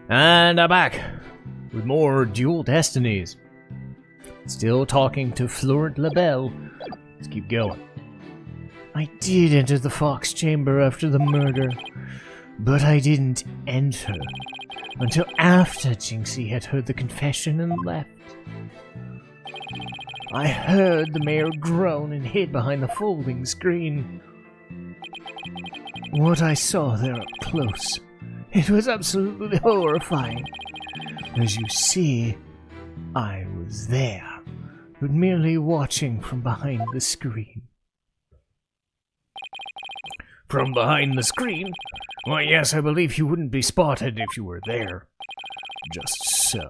And I'm back with more Dual Destinies. Still talking to Florent LaBelle. Let's keep going. I did enter the Fox Chamber after the murder, but I didn't enter until after Jinxie had heard the confession and left. I heard the mayor groan and hid behind the folding screen. What I saw there up close, it was absolutely horrifying. As you see, I was there, but merely watching from behind the screen. From behind the screen? Why, yes, I believe you wouldn't be spotted if you were there. Just so.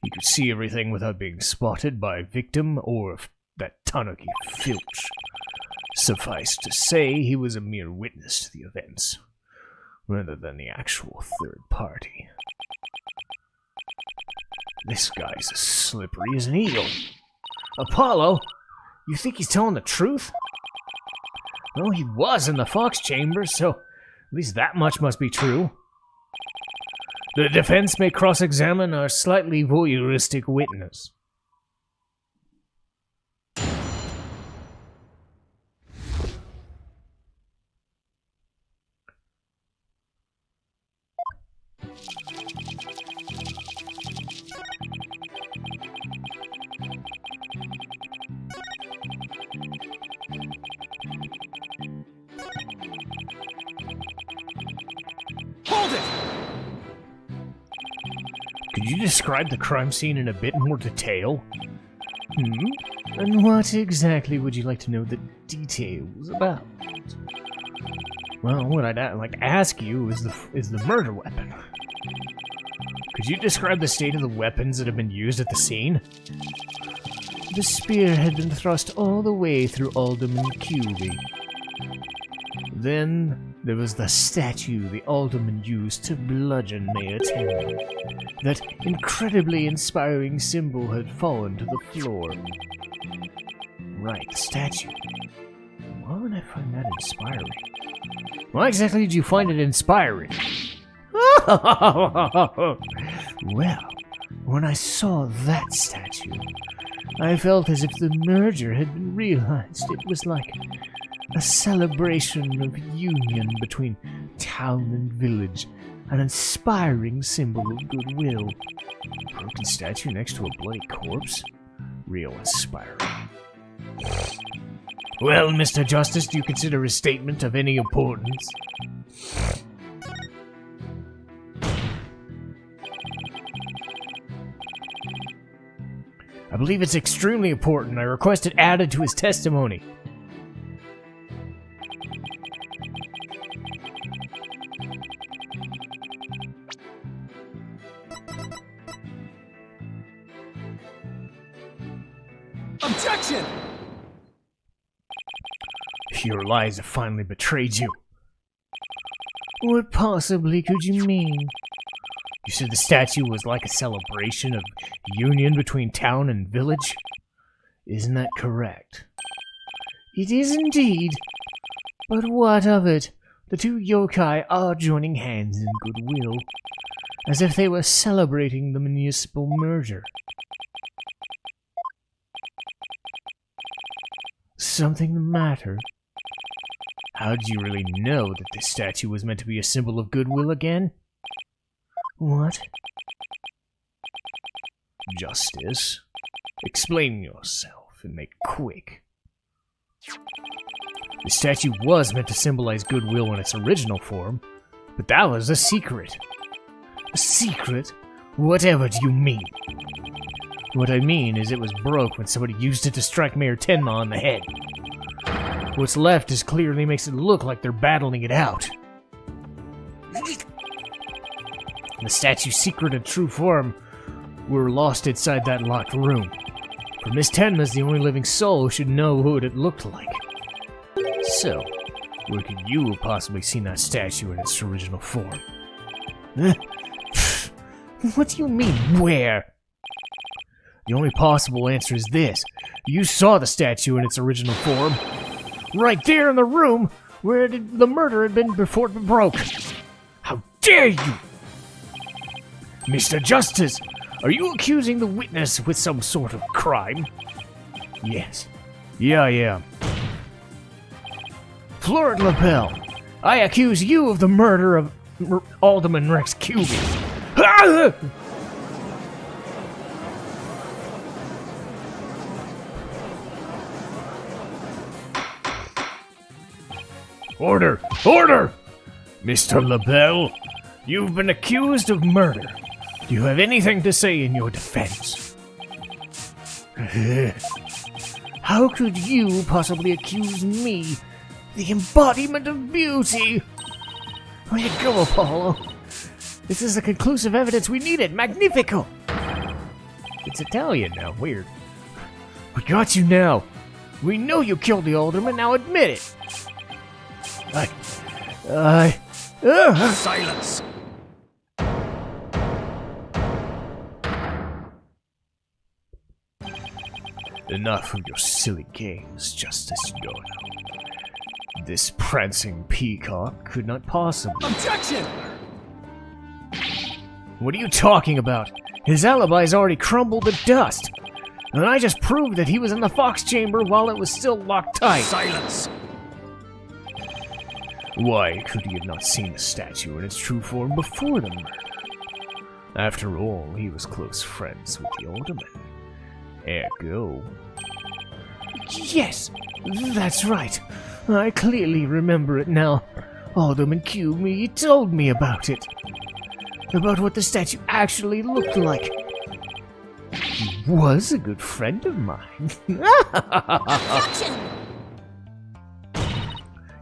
You could see everything without being spotted by a victim or that Tanuki Filch. Suffice to say, he was a mere witness to the events, rather than the actual third party. This guy's as slippery as an eel. Apollo? You think he's telling the truth? Well, he was in the Fox Chamber, so at least that much must be true. The defense may cross-examine our slightly voyeuristic witness. Hold it! Could you describe the crime scene in a bit more detail? And what exactly would you like to know the details about? Well, what I'd like to ask you is the murder weapon. Could you describe the state of the weapons that have been used at the scene? The spear had been thrust all the way through Alderman Cuby. Then there was the statue the Alderman used to bludgeon Mayor 10. That incredibly inspiring symbol had fallen to the floor. Right, the statue. Why would I find that inspiring? Why exactly did you find it inspiring? Well, when I saw that statue, I felt as if the merger had been realized. It was like a celebration of union between town and village, an inspiring symbol of goodwill. A broken statue next to a bloody corpse? Real inspiring. Well, Mr. Justice, do you consider his statement of any importance? I believe it's extremely important. I request it added to his testimony. Objection! Your lies have finally betrayed you. What possibly could you mean? You said the statue was like a celebration of union between town and village? Isn't that correct? It is indeed. But what of it? The two yokai are joining hands in goodwill, as if they were celebrating the municipal merger. Something the matter? How did you really know that this statue was meant to be a symbol of goodwill again? What? Justice, explain yourself and make it quick. The statue was meant to symbolize goodwill in its original form, but that was a secret. A secret? Whatever do you mean? What I mean is it was broke when somebody used it to strike Mayor Tenma on the head. What's left is clearly makes it look like they're battling it out. The statue's secret and true form were lost inside that locked room. For Miss Tenma's the only living soul who should know what it looked like. So, where could you have possibly seen that statue in its original form? What do you mean, where? The only possible answer is this. You saw the statue in its original form. Right there in the room where the murder had been before it broke. How dare you! Mr. Justice, are you accusing the witness with some sort of crime? Yes. Yeah, I am. Florent LaBelle, I accuse you of the murder of Alderman Rex Cuby. Order! Order! Mr. LaBelle, you've been accused of murder. Do you have anything to say in your defense? How could you possibly accuse me, the embodiment of beauty? Way to go, Apollo. This is the conclusive evidence we needed. Magnifico! It's Italian now. Weird. We got you now. We know you killed the alderman. Now admit it. Silence! Enough of your silly games, Justice Dono. This prancing peacock could not possibly... Objection! What are you talking about? His alibi's already crumbled to dust. And I just proved that he was in the Fox chamber while it was still locked tight. Silence! Why could he have not seen the statue in its true form before the murder? After all, he was close friends with the alderman. Ergo... Yes, that's right. I clearly remember it now. Alderman Cuby told me about it. About what the statue actually looked like. He was a good friend of mine. Objection!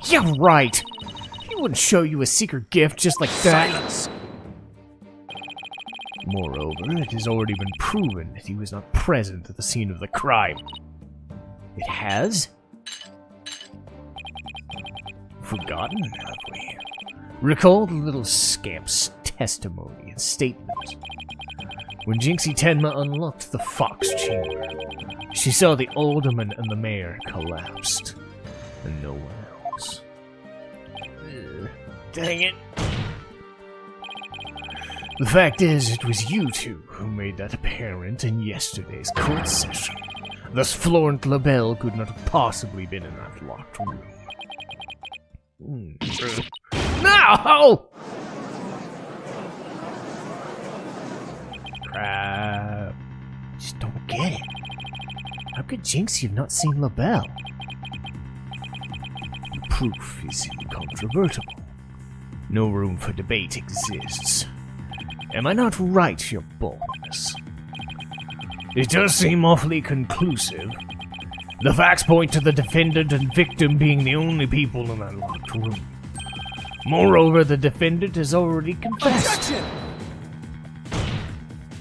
Yeah, right. He wouldn't show you a secret gift just like that. Silence! Moreover, it has already been proven that he was not present at the scene of the crime. It has? Forgotten, have we? Recall the little scamp's testimony and statement. When Jinxie Tenma unlocked the Fox chamber, she saw the alderman and the mayor collapsed, and no one else. Dang it. The fact is, it was you two who made that apparent in yesterday's court session. Thus, Florent LaBelle could not have possibly been in that locked room. No! Crap. I just don't get it. How could Jinxie have not seen LaBelle? The proof is incontrovertible. No room for debate exists. Am I not right, your boldness? It does seem awfully conclusive. The facts point to the defendant and victim being the only people in that locked room. Moreover, the defendant has already confessed. Objection!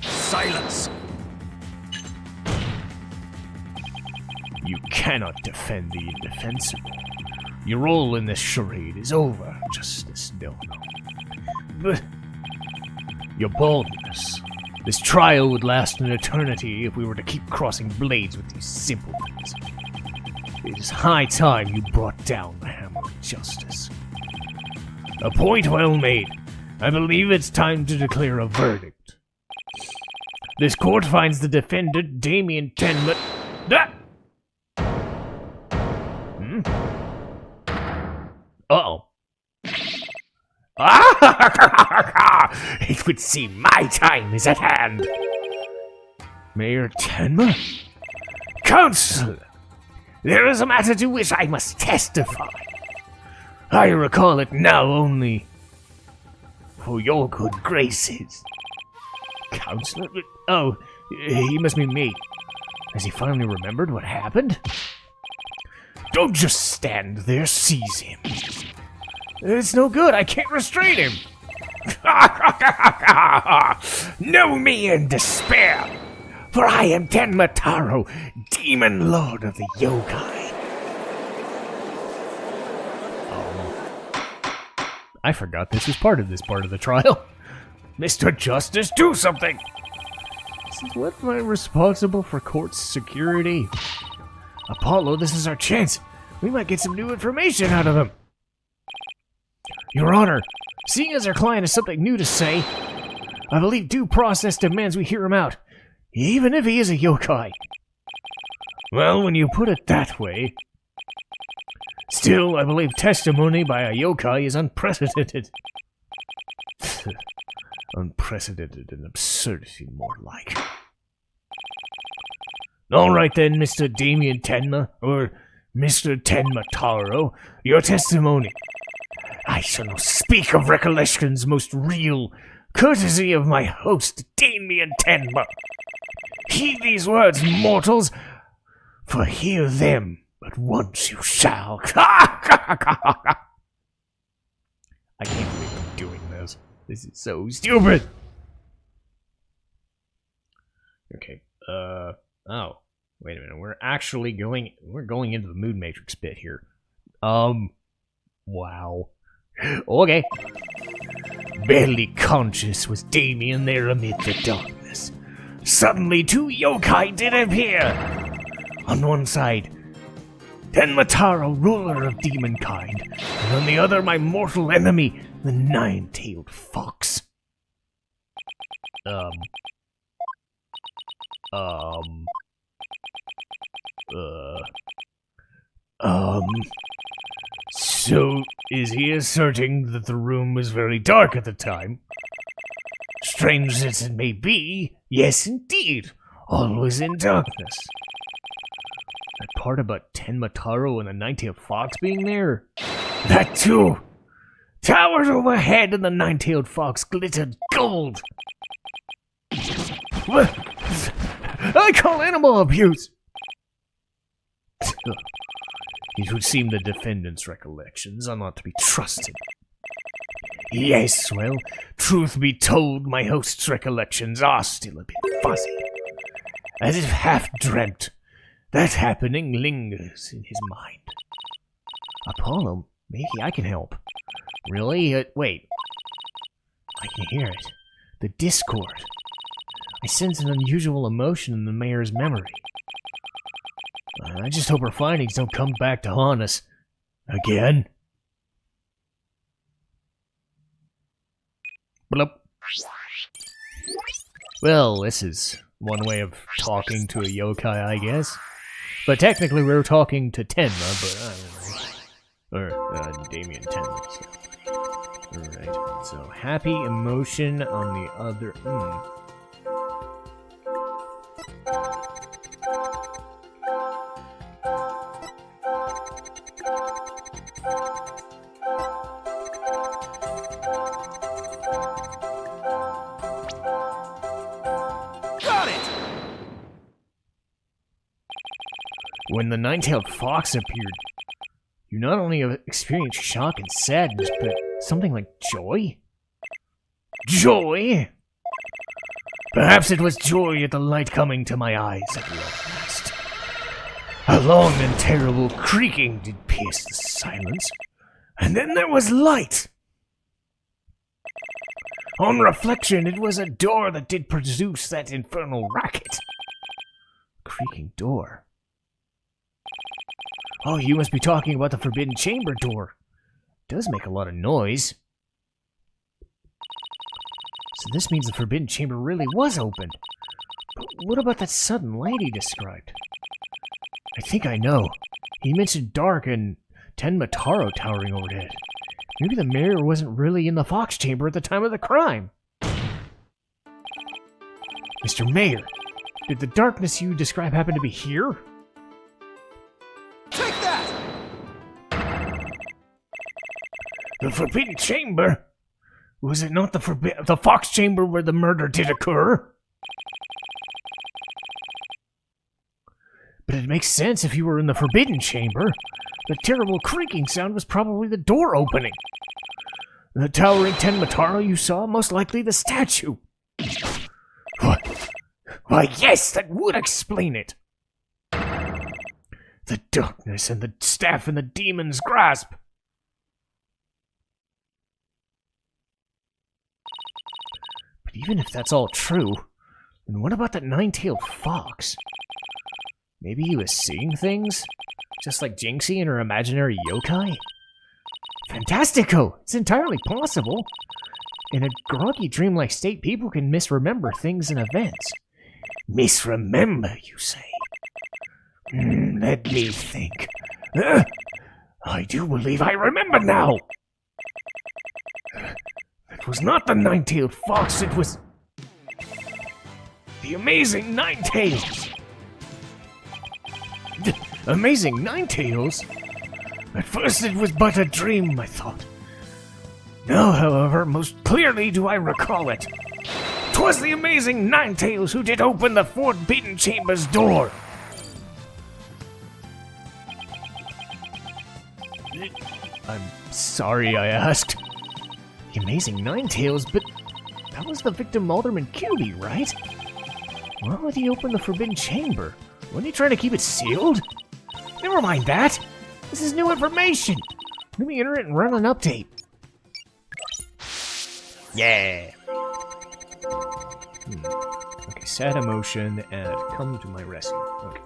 Silence! You cannot defend the indefensible. Your role in this charade is over, Justice Dono. But your boldness. This trial would last an eternity if we were to keep crossing blades with these simpletons. It is high time you brought down the hammer of justice. A point well made. I believe it's time to declare a verdict. This court finds the defendant, Damien Tenma... Uh-oh. It would seem my time is at hand. Mayor Tenma? Counselor! There is a matter to which I must testify. I recall it now only for your good graces. Counselor? Oh, he must be me. Has he finally remembered what happened? Don't just stand there, seize him. It's no good, I can't restrain him. Know me in despair, for I am Tenma Taro, Demon Lord of the Yokai. I forgot this was part of the trial. Mr. Justice, do something! Since when am I responsible for court security? Apollo, this is our chance. We might get some new information out of him. Your Honor, seeing as our client has something new to say, I believe due process demands we hear him out, even if he is a yokai. Well, when you put it that way... Still, I believe testimony by a yokai is unprecedented. Unprecedented and absurdity, more like. Alright then, Mr. Damien Tenma, or Mr. Tenma Taro, your testimony. I shall not speak of recollections most real, courtesy of my host, Damien Tenma. Heed these words, mortals, for hear them, but once you shall. I can't believe I'm doing this. This is so stupid. Okay, oh, wait a minute, we're going into the Mood Matrix bit here. Wow. Okay. Barely conscious was Damien there amid the darkness. Suddenly, two yokai did appear. On one side, Tenmataro, ruler of demonkind, and on the other, my mortal enemy, the nine-tailed fox. So, is he asserting that the room was very dark at the time? Strange as it may be, yes indeed, all was in darkness. That part about Tenmataro and the nine-tailed fox being there? That too! Towered overhead and the nine-tailed fox glittered gold! What? I call animal abuse! It would seem the defendant's recollections are not to be trusted. Yes, well, truth be told, my host's recollections are still a bit fuzzy. As if half-dreamt, that happening lingers in his mind. Apollo, maybe I can help. Really? Wait. I can hear it. The discord. I sense an unusual emotion in the mayor's memory. I just hope her findings don't come back to haunt us. Again? Blup. Well, this is one way of talking to a yokai, I guess. But technically we were talking to Tenma, but I don't know. Or, Damien Tenma. So. Alright, so happy emotion on the other... When the nine-tailed fox appeared, you not only experienced shock and sadness, but something like joy? Joy? Perhaps it was joy at the light coming to my eyes at last. A long and terrible creaking did pierce the silence, and then there was light. On reflection, it was a door that did produce that infernal racket. Creaking door. Oh, you must be talking about the Forbidden Chamber door. It does make a lot of noise. So this means the Forbidden Chamber really was opened. But what about that sudden light he described? I think I know. He mentioned dark and Tenmataro towering overhead. Maybe the mayor wasn't really in the Fox Chamber at the time of the crime. Mr. Mayor, did the darkness you describe happen to be here? Take that! The Forbidden Chamber? Was it not the Fox Chamber where the murder did occur? But it makes sense if you were in the Forbidden Chamber. The terrible creaking sound was probably the door opening. The towering Tenmataro you saw, most likely the statue. Why, yes, that would explain it. The darkness and the staff in the demon's grasp. But even if that's all true, then what about that nine-tailed fox? Maybe he was seeing things? Just like Jinxie and her imaginary yokai? Fantastico! It's entirely possible. In a groggy, dreamlike state, people can misremember things and events. Misremember, you say? Let me think. I do believe I remember now! It was not the nine-tailed fox, it was... the amazing Nine-Tails! Amazing Nine-Tails? At first it was but a dream, I thought. Now, however, most clearly do I recall it. 'Twas the amazing Nine-Tails who did open the forbidden chamber's door. I'm sorry I asked. The amazing Nine-Tails, but that was the victim Alderman Cutie, right? Why would he open the forbidden chamber? Wasn't he trying to keep it sealed? Never mind that. This is new information. Let me enter it and run an update. Yeah. Okay, sad emotion and come to my rescue. Okay.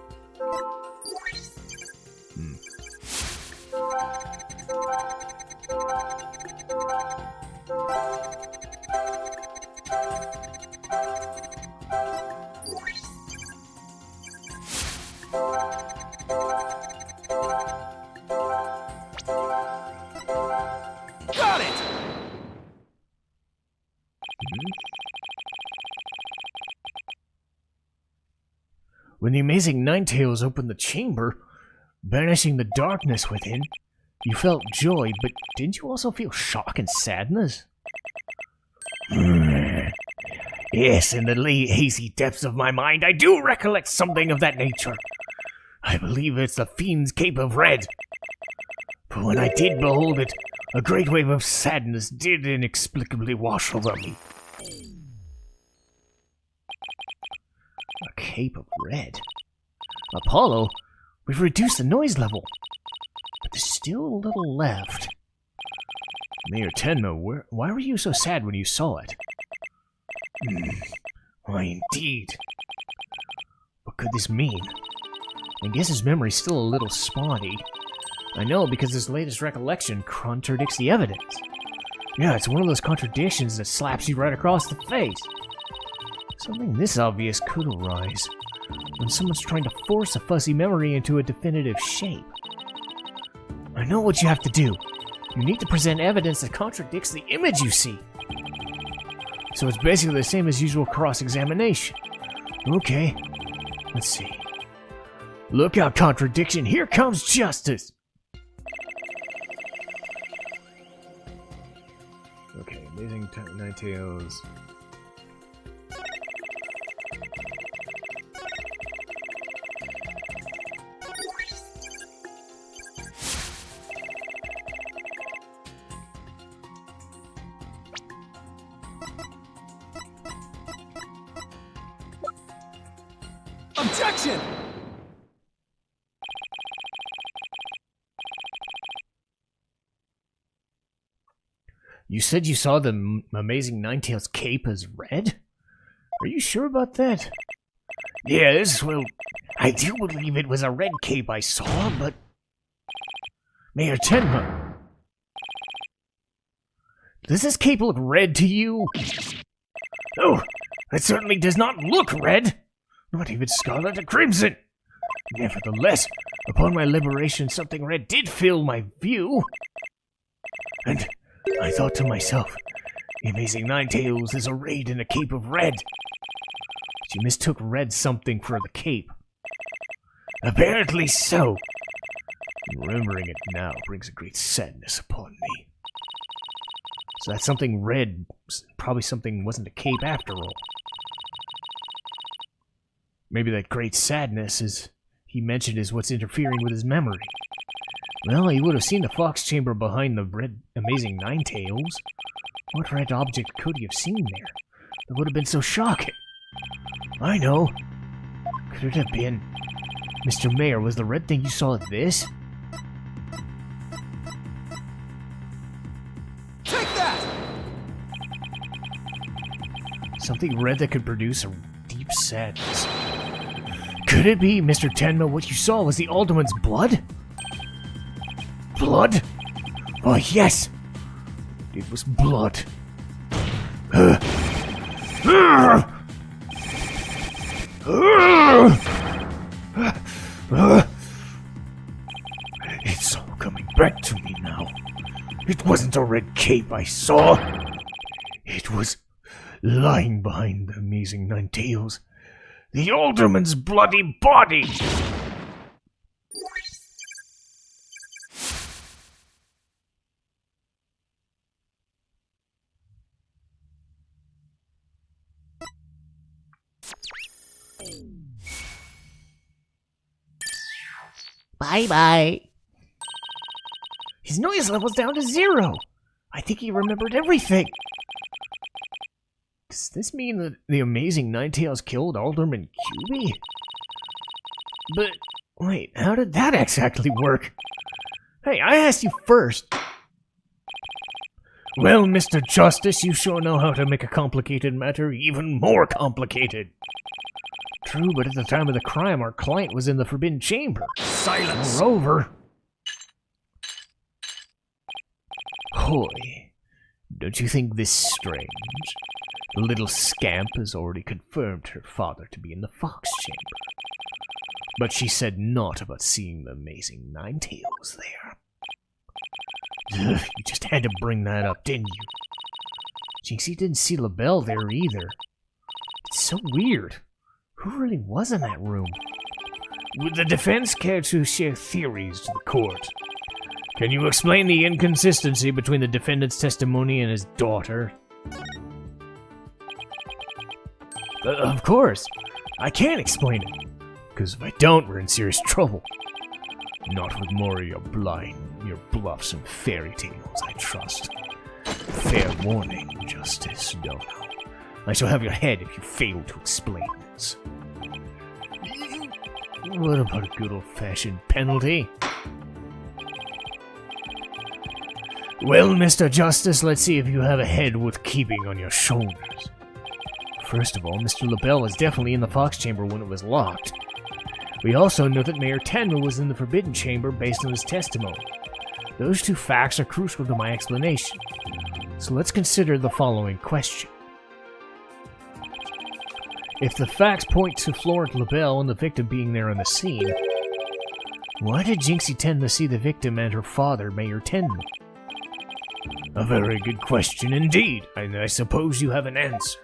Got it! When the amazing Nine-Tails opened the chamber, banishing the darkness within, you felt joy, but didn't you also feel shock and sadness? Yes, in the late hazy depths of my mind, I do recollect something of that nature. I believe it's the Fiend's Cape of Red. But when I did behold it, a great wave of sadness did inexplicably wash over me. A Cape of Red? Apollo, we've reduced the noise level, but there's still a little left. Mayor Tenma, why were you so sad when you saw it? Why, indeed. What could this mean? I guess his memory's still a little spotty. I know because his latest recollection contradicts the evidence. Yeah, it's one of those contradictions that slaps you right across the face. Something this obvious could arise when someone's trying to force a fuzzy memory into a definitive shape. I know what you have to do. You need to present evidence that contradicts the image you see. So it's basically the same as usual cross-examination. Okay, let's see. Look out, contradiction, here comes justice! Okay, amazing Nine-Tails. Objection! You said you saw the amazing Nine-Tails cape as red? Are you sure about that? Yes, well, I do believe it was a red cape I saw, but... Mayor Tenma, does this cape look red to you? Oh, it certainly does not look red! Not even scarlet or crimson! Nevertheless, upon my liberation, something red did fill my view. And I thought to myself, the amazing Nine-Tails is arrayed in a cape of red. She mistook red something for the cape. Apparently so. Remembering it now brings a great sadness upon me. So that something red, probably something wasn't a cape after all. Maybe that great sadness is he mentioned is what's interfering with his memory. Well, he would have seen the fox chamber behind the red amazing Nine-Tails. What red object could he have seen there? That would have been so shocking. I know. Could it have been... Mr. Mayor, was the red thing you saw this? Take that! Something red that could produce a deep sadness. Could it be, Mr. Tenma, what you saw was the Alderman's blood? Blood? Oh, yes! It was blood. It's all coming back to me now. It wasn't a red cape I saw. It was lying behind the amazing Nine Tails. The alderman's bloody body! Bye-bye. His noise level's down to 0. I think he remembered everything. Does this mean that the amazing Ninetales killed Alderman QB? But, wait, how did that exactly work? Hey, I asked you first. Well, Mr. Justice, you sure know how to make a complicated matter even more complicated. True, but at the time of the crime, our client was in the Forbidden Chamber. Silence! Moreover... Hoy, don't you think this strange? The little scamp has already confirmed her father to be in the Fox Chamber. But she said naught about seeing the amazing Ninetales there. Ugh, you just had to bring that up, didn't you? Jinxie didn't see LaBelle there either. It's so weird. Who really was in that room? Would the defense care to share theories to the court? Can you explain the inconsistency between the defendant's testimony and his daughter? Of course. I can't explain it. Because if I don't, we're in serious trouble. Not with more of your your bluffs and fairy tales, I trust. Fair warning, Justice Dono. I shall have your head if you fail to explain this. What about a good old-fashioned penalty? Well, Mr. Justice, let's see if you have a head worth keeping on your shoulders. First of all, Mr. LaBelle was definitely in the Fox Chamber when it was locked. We also know that Mayor Tenma was in the Forbidden Chamber based on his testimony. Those two facts are crucial to my explanation. So let's consider the following question. If the facts point to Florent LaBelle and the victim being there on the scene, why did Jinxie Tenma see the victim and her father, Mayor Tenma? A very good question indeed, and I suppose you have an answer.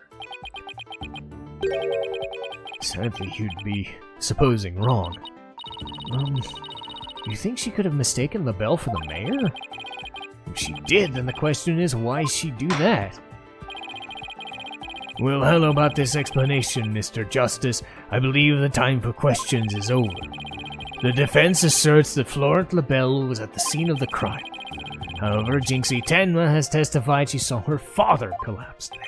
Sadly, you'd be supposing wrong. You think she could have mistaken LaBelle for the mayor? If she did, then the question is, why she'd do that? Well, hello about this explanation, Mr. Justice. I believe the time for questions is over. The defense asserts that Florent LaBelle was at the scene of the crime. However, Jinxie Tenma has testified she saw her father collapse there.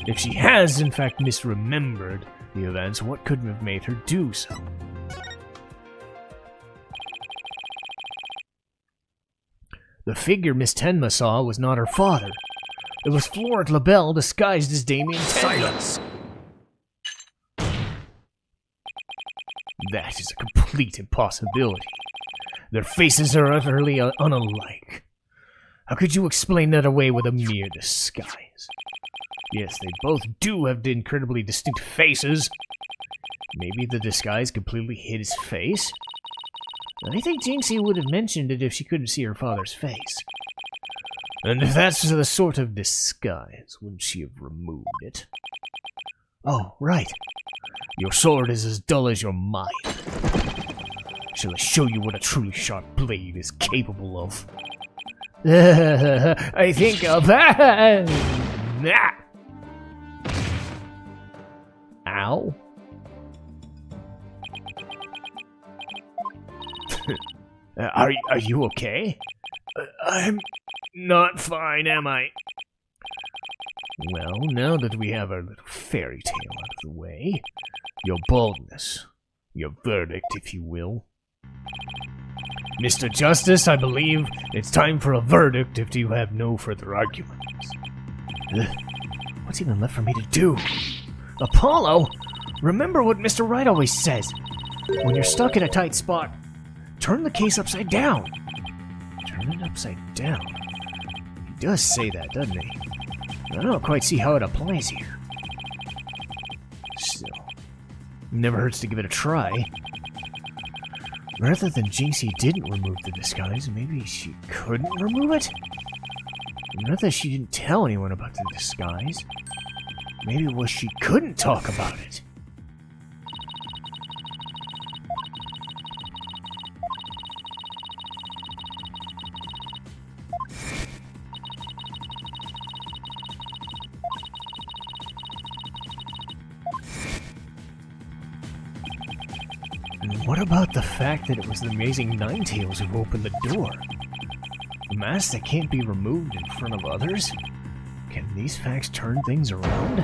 If she has, in fact, misremembered the events, what could have made her do so? The figure Miss Tenma saw was not her father. It was Florent LaBelle disguised as Damien Tenma. Silence! That is a complete impossibility. Their faces are utterly unalike. How could you explain that away with a mere disguise? Yes, they both do have incredibly distinct faces. Maybe the disguise completely hid his face? I think Jinxie would have mentioned it if she couldn't see her father's face. And if that's the sort of disguise, wouldn't she have removed it? Oh, right. Your sword is as dull as your mind. Shall I show you what a truly sharp blade is capable of? I think of that. Ow. Are you okay? I'm not fine, am I? Well, now that we have our little fairy tale out of the way, your baldness, your verdict, if you will. Mr. Justice, I believe it's time for a verdict if you have no further arguments. What's even left for me to do? Apollo, remember what Mr. Wright always says. When you're stuck in a tight spot, turn the case upside down. Turn it upside down? He does say that, doesn't he? I don't quite see how it applies here. Never hurts to give it a try. Rather than Jinxie didn't remove the disguise, maybe she couldn't remove it? Not that she didn't tell anyone about the disguise. Maybe it was she couldn't talk about it. And what about the fact that it was the Amazing Ninetales who opened the door? A mask that can't be removed in front of others? Can these facts turn things around?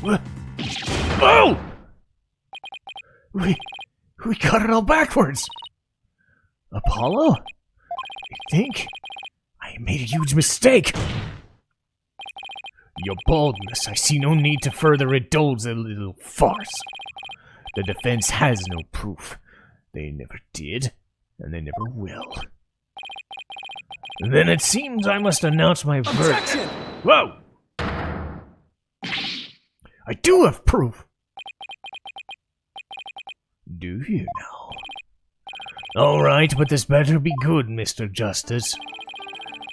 What? Oh! We got it all backwards! Apollo? You think? I made a huge mistake! Your baldness, I see no need to further indulge the little farce. The defense has no proof. They never did, and they never will. Then it seems I must announce my verdict. Objection! Whoa! I do have proof! Do you now? Alright, but this better be good, Mr. Justice.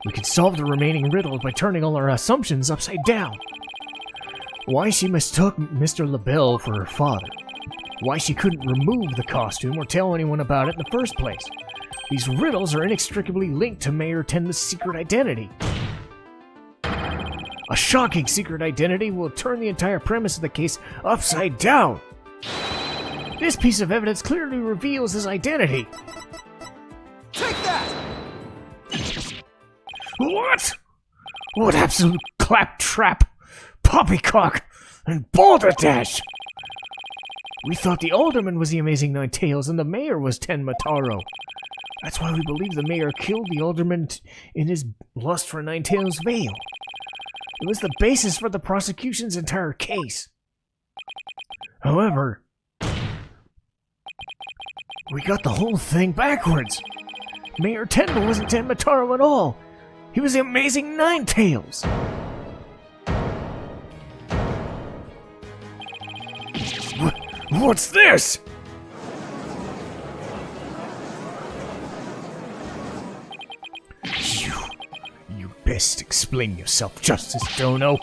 We can solve the remaining riddles by turning all our assumptions upside down. Why she mistook Mr. LaBelle for her father. Why she couldn't remove the costume or tell anyone about it in the first place. These riddles are inextricably linked to Mayor Tenma's secret identity. A shocking secret identity will turn the entire premise of the case upside down. This piece of evidence clearly reveals his identity. Take that! What? What absolute claptrap, poppycock, and balderdash! We thought the alderman was the Amazing Ninetales and the mayor was Tenma Taro. That's why we believe the mayor killed the alderman in his lust for Ninetales' veil. It was the basis for the prosecution's entire case. However, we got the whole thing backwards. Mayor Tenma wasn't Tenma Taro at all. He was the Amazing Ninetales! What's this? You best explain yourself, Justice Dono.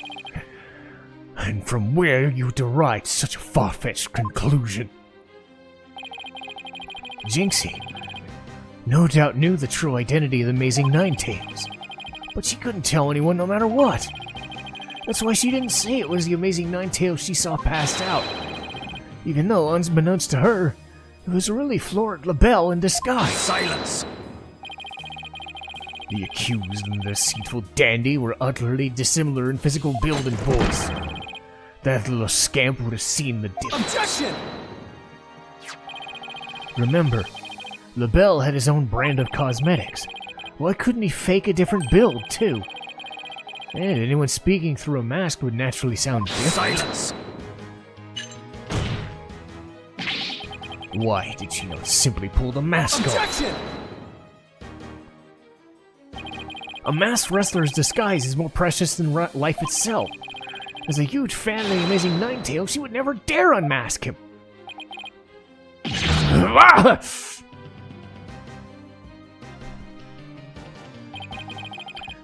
And from where you derived such a far-fetched conclusion. Jinxie no doubt knew the true identity of the Amazing Ninetales. But she couldn't tell anyone no matter what. That's why she didn't say it was the Amazing Ninetales she saw passed out. Even though, unbeknownst to her, it was really Florent LaBelle in disguise. Silence! The accused and the deceitful dandy were utterly dissimilar in physical build and voice. That little scamp would have seen the difference. Objection! Remember, LaBelle had his own brand of cosmetics. Why couldn't he fake a different build, too? And anyone speaking through a mask would naturally sound different. Silence! Why did she not simply pull the mask off? Objection! A masked wrestler's disguise is more precious than life itself. As a huge fan of the Amazing Ninetales, she would never dare unmask him.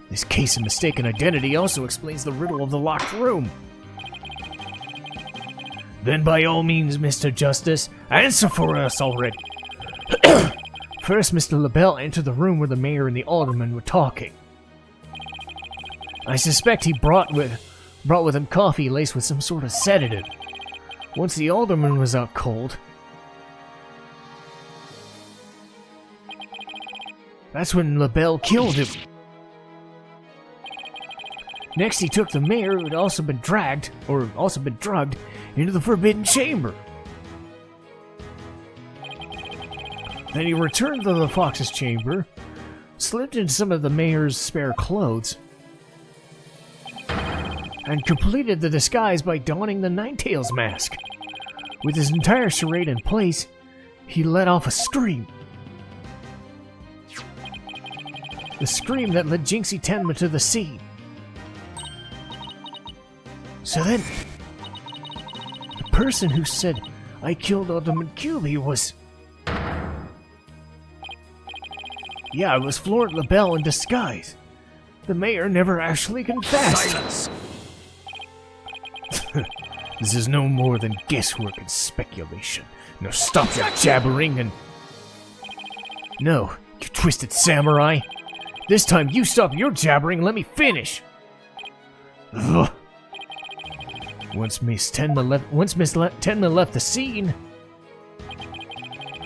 This case of mistaken identity also explains the riddle of the locked room. Then by all means, Mr. Justice, answer for us already. First, Mr. LaBelle entered the room where the mayor and the alderman were talking. I suspect he brought with him coffee laced with some sort of sedative. Once the alderman was out cold, that's when LaBelle killed him. Next, he took the mayor, who had also been drugged, into the Forbidden Chamber. Then he returned to the Fox's chamber, slipped in some of the mayor's spare clothes, and completed the disguise by donning the Ninetales mask. With his entire charade in place, he let off a scream. the scream that led Jinxie Tenma to the scene. So then, the person who said I killed Ultimate QB was... Yeah, it was Florent LaBelle in disguise. The mayor never actually confessed. Silence! This is no more than guesswork and speculation. Now stop your jabbering and... No, you twisted samurai. This time you stop your jabbering and let me finish. Ugh. Once Miss Tenma left the scene,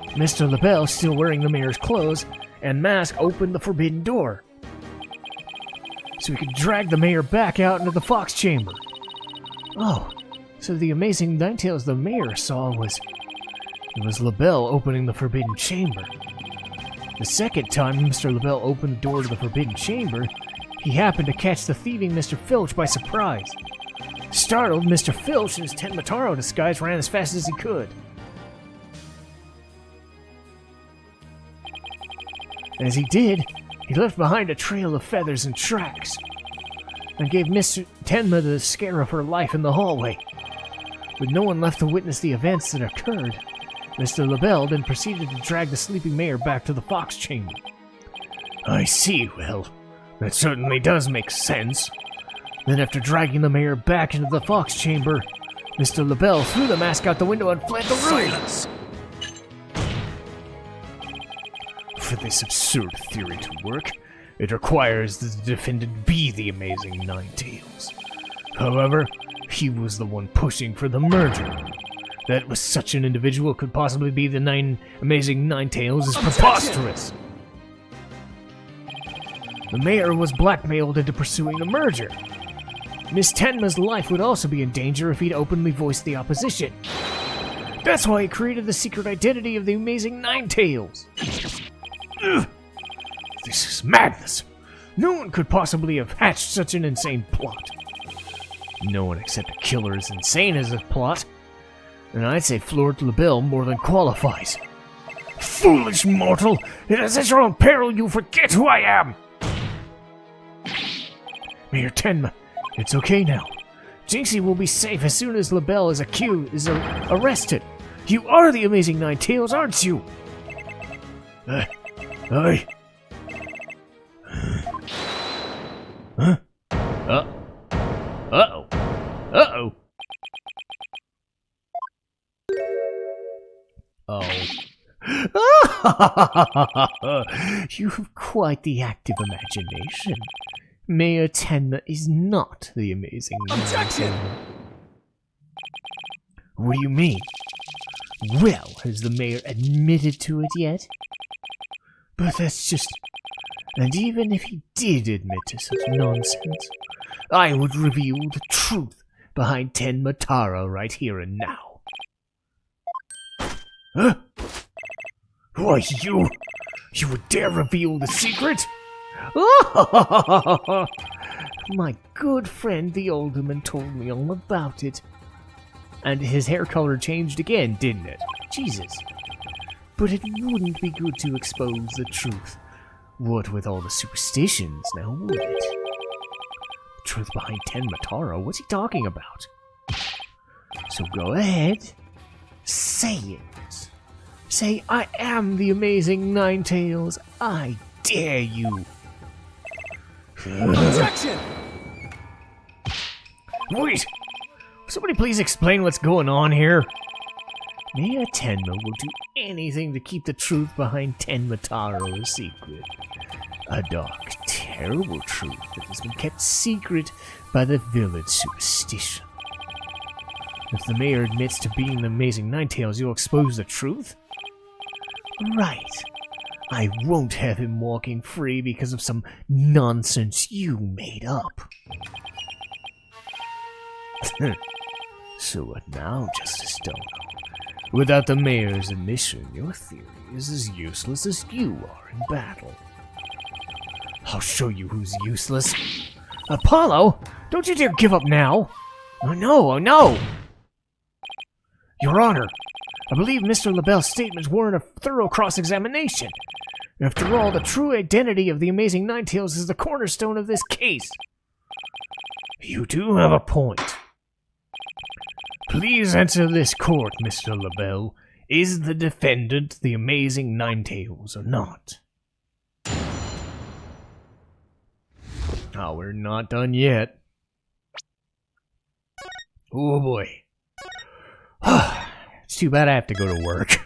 Mr. LaBelle, still wearing the mayor's clothes and mask, opened the forbidden door, so he could drag the mayor back out into the fox chamber. Oh, so the amazing Ninetales the mayor saw was LaBelle opening the forbidden chamber. The second time Mr. LaBelle opened the door to the forbidden chamber, he happened to catch the thieving Mr. Filch by surprise. Startled, Mr. Filch, in his Tenmataro disguise, ran as fast as he could. As he did, he left behind a trail of feathers and tracks, and gave Mr. Tenma the scare of her life in the hallway. With no one left to witness the events that occurred, Mr. LaBelle then proceeded to drag the sleeping mayor back to the fox chamber. I see, well, that certainly does make sense. Then after dragging the mayor back into the fox chamber, Mr. LaBelle threw the mask out the window and fled the room. Silence! For this absurd theory to work, it requires that the defendant be the amazing Ninetales. However, he was the one pushing for the merger. That was such an individual could possibly be the amazing Ninetales is preposterous. The mayor was blackmailed into pursuing the merger. Miss Tenma's life would also be in danger if he'd openly voiced the opposition. That's why he created the secret identity of the amazing Ninetales. Ugh. This is madness. No one could possibly have hatched such an insane plot. No one except a killer is insane as a plot. And I'd say Florent LaBelle more than qualifies. Foolish mortal! It is at your own peril you forget who I am! Mayor Tenma, it's okay now. Jinxie will be safe as soon as LaBelle is arrested. You are the amazing Ninetales, aren't you? Huh? Uh-oh. Uh-oh. Oh. You have quite the active imagination. Mayor Tenma is not the amazing Objection! What do you mean? Well, has the mayor admitted to it yet? But that's just... And even if he did admit to such nonsense, I would reveal the truth behind Tenmataro right here and now. Huh? Why, you would dare reveal the secret? My good friend the alderman told me all about it. And his hair color changed again, didn't it? Jesus. But it wouldn't be good to expose the truth. What with all the superstitions, now would it? The truth behind Tenmataro? What's he talking about? So go ahead. Say it. Say, I am the amazing Ninetales. I dare you. Objection! Wait! Somebody please explain what's going on here. Mayor Tenma will do anything to keep the truth behind Tenmataro a secret. A dark, terrible truth that has been kept secret by the village superstition. If the mayor admits to being the amazing Ninetales, you'll expose the truth? Right. I won't have him walking free because of some nonsense you made up. So what now, Justice Dono? Without the mayor's admission, your theory is as useless as you are in battle. I'll show you who's useless. Apollo, don't you dare give up now! Oh no, oh no! Your Honor, I believe Mr. LaBelle's statements warrant a thorough cross-examination. After all, the true identity of the Amazing Ninetales is the cornerstone of this case. You do have a point. Please answer this court, Mr. LaBelle. Is the defendant the Amazing Ninetales or not? Oh, we're not done yet. Oh boy. It's too bad I have to go to work.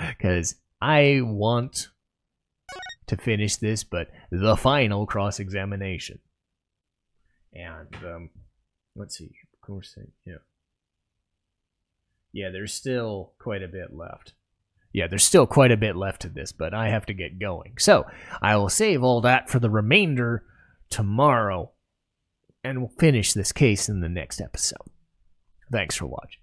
Because I want to finish this, but the final cross-examination. And, let's see. Of course, yeah. Yeah, there's still quite a bit left. Yeah, there's still quite a bit left to this, but I have to get going. So, I will save all that for the remainder tomorrow, and we'll finish this case in the next episode. Thanks for watching.